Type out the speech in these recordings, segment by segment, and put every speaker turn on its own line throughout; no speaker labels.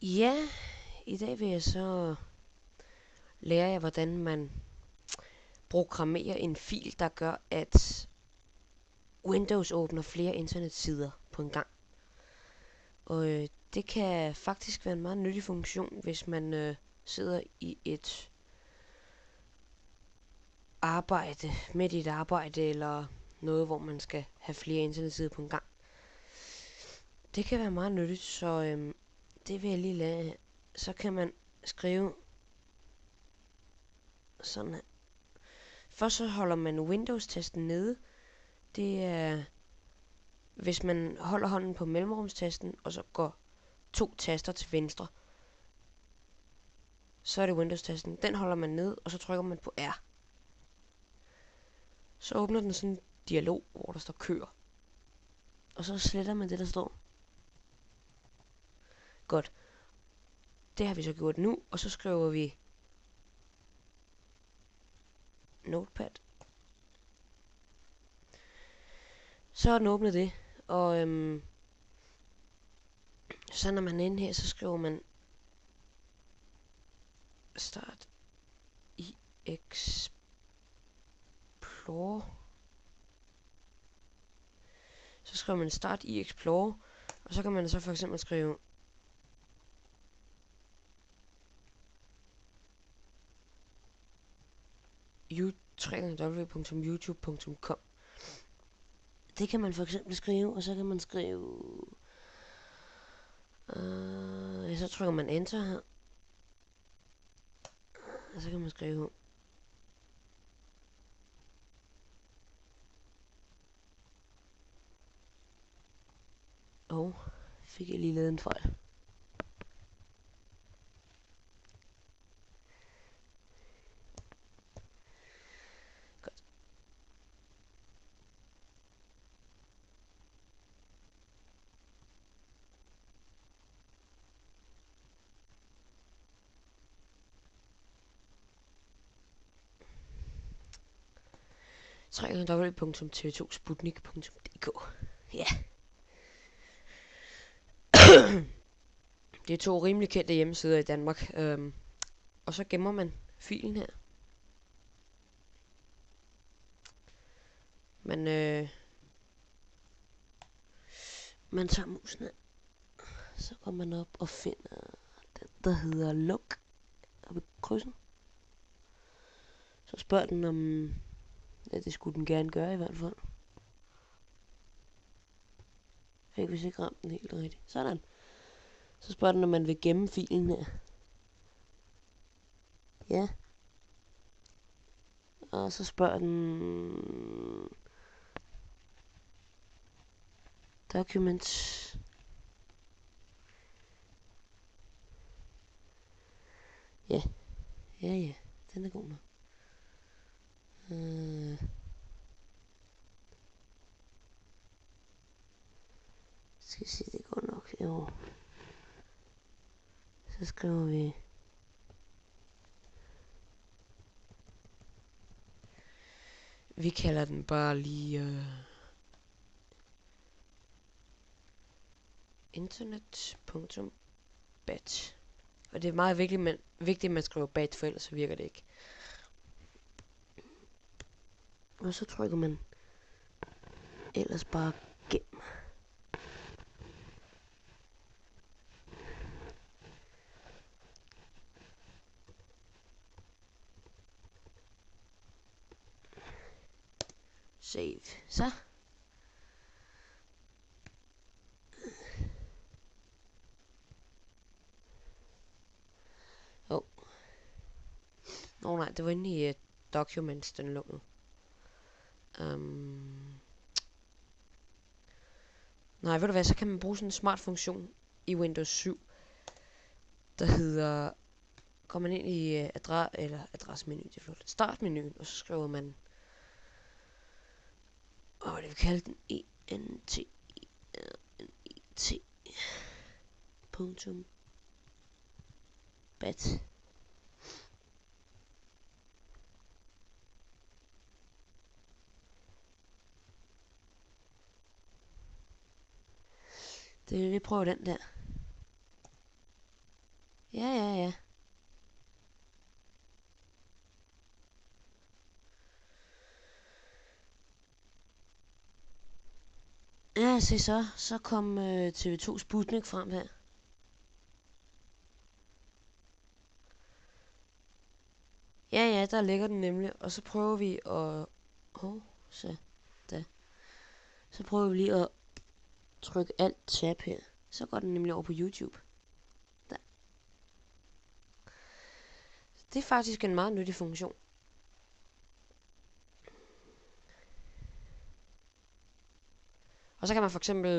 Ja, i dag vil jeg så lære jer, hvordan man programmerer en fil, der gør, at Windows åbner flere internetsider på en gang. Og det kan faktisk være en meget nyttig funktion, hvis man sidder i et arbejde, midt i et arbejde, eller noget, hvor man skal have flere internetsider på en gang. Det kan være meget nyttigt, så det vil jeg lige lade. Så kan man skrive sådan her. Først så holder man Windows-tasten nede. Det er, hvis man holder hånden på mellemrumstasten, og så går 2 taster til venstre, så er det Windows-tasten. Den holder man ned, og så trykker man på R. Så åbner den sådan en dialog, hvor der står kør. Og så sletter man det, der står. Godt. Det har vi så gjort nu, og så skriver vi Notepad. Så er den åbnet det, og så når man er inde her, så skriver man start i Explorer. Så skriver man start i Explorer, og så kan man så for eksempel skrive www.youtube.com. Det kan man for eksempel skrive, og så kan man skrive så trykker man enter her, og så kan man skrive fik jeg lige lavet en fejl. Godt. www.tv2sputnik.dk. Ja. Det er 2 rimelig kendte hjemmesider i Danmark. Og så gemmer man filen her. Man tager musen her. Så går man op og finder den, der hedder luk oppe i krydsen. Så spørger den om, ja, det skulle den gerne gøre i hvert fald. Fik vist ikke ramt den helt rigtigt. Sådan. Så spørger den, om man vil gemme filen her. Ja. Og så spørger den Documents. Ja. Ja. Den er god nok. Skal vi se, det går nok. Jo. Så skriver vi vi kalder den bare lige internet.bat. Og det er meget vigtigt, at man skriver bat, for ellers så virker det ikke. Og så trykker man ellers bare gem. Save. Så. Nej, det var inde i Documents, den lå nu. Nej, ved du hvad, så kan man bruge sådan en smart funktion i Windows 7, der hedder, går man ind i adressemenu, det er flot, startmenuen, og så skriver man, det vil kalde den ent.bat. Det vil vi prøve den der. Ja, ja, ja. Ja, se så. Så kom TV2 Sputnik frem her. Ja, ja, der ligger den nemlig. Og så prøver vi at... så da. Så prøver vi lige at trykke alt tab her. Så går den nemlig over på YouTube. Der. Det er faktisk en meget nyttig funktion. Og så kan man for eksempel...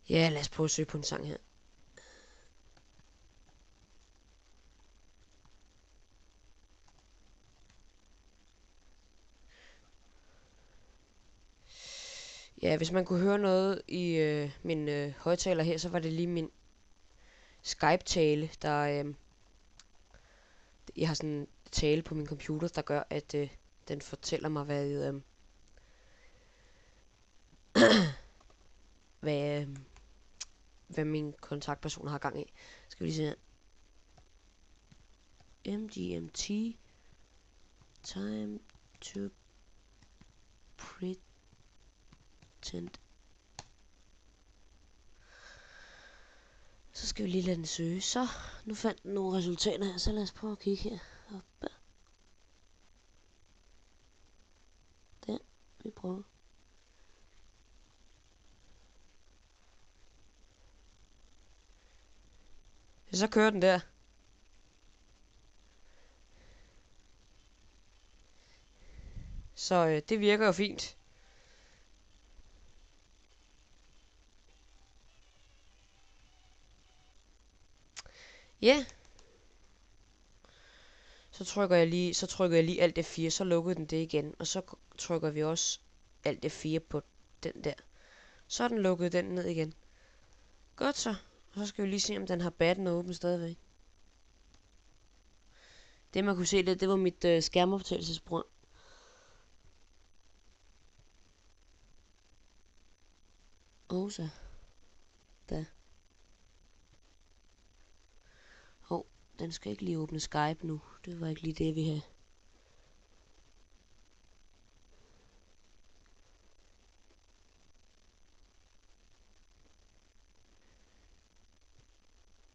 ja, lad os prøve at søge på en sang her. Ja, hvis man kunne høre noget i min højtaler her, så var det lige min Skype-tale, der... jeg har sådan en tale på min computer, der gør, at den fortæller mig, hvad, hvad min kontaktperson har gang i. Skal vi lige se her. MGMT time to pretend. Så skal vi lige lade den søge. Så, nu fandt den nogle resultater her, så lad os prøve at kigge her. Oppe. Der, vi prøver. Så kører den der. Så det virker jo fint. Ja. Så trykker jeg lige alt F4, så lukkede den det igen. Og så trykker vi også alt F4 på den der. Så er den lukket den ned igen. Godt så. Og så skal vi lige se, om den har batten åben stadigvæk. Det man kunne se lidt, det var mit skærmoptagelsesprogram. Og så. Da. Den skal ikke lige åbne Skype nu. Det var ikke lige det, vi havde.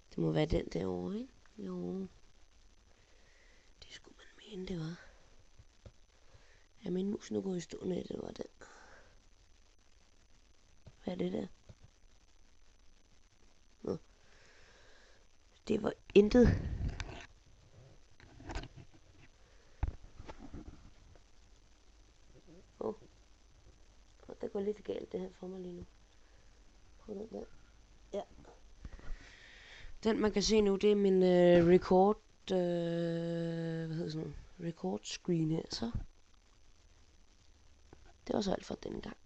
Det må være den derovre, ikke? Jo. Det skulle man mene, det var. Ja, min mus nu går i stå ned, det var den. Hvad er det der? Nå. Det var intet. Det går lidt galt det her for mig lige nu. Prøv den der. Ja. Den man kan se nu, det er min record, hvad hedder sådan, record screen her, så. Det var så alt for denne gang.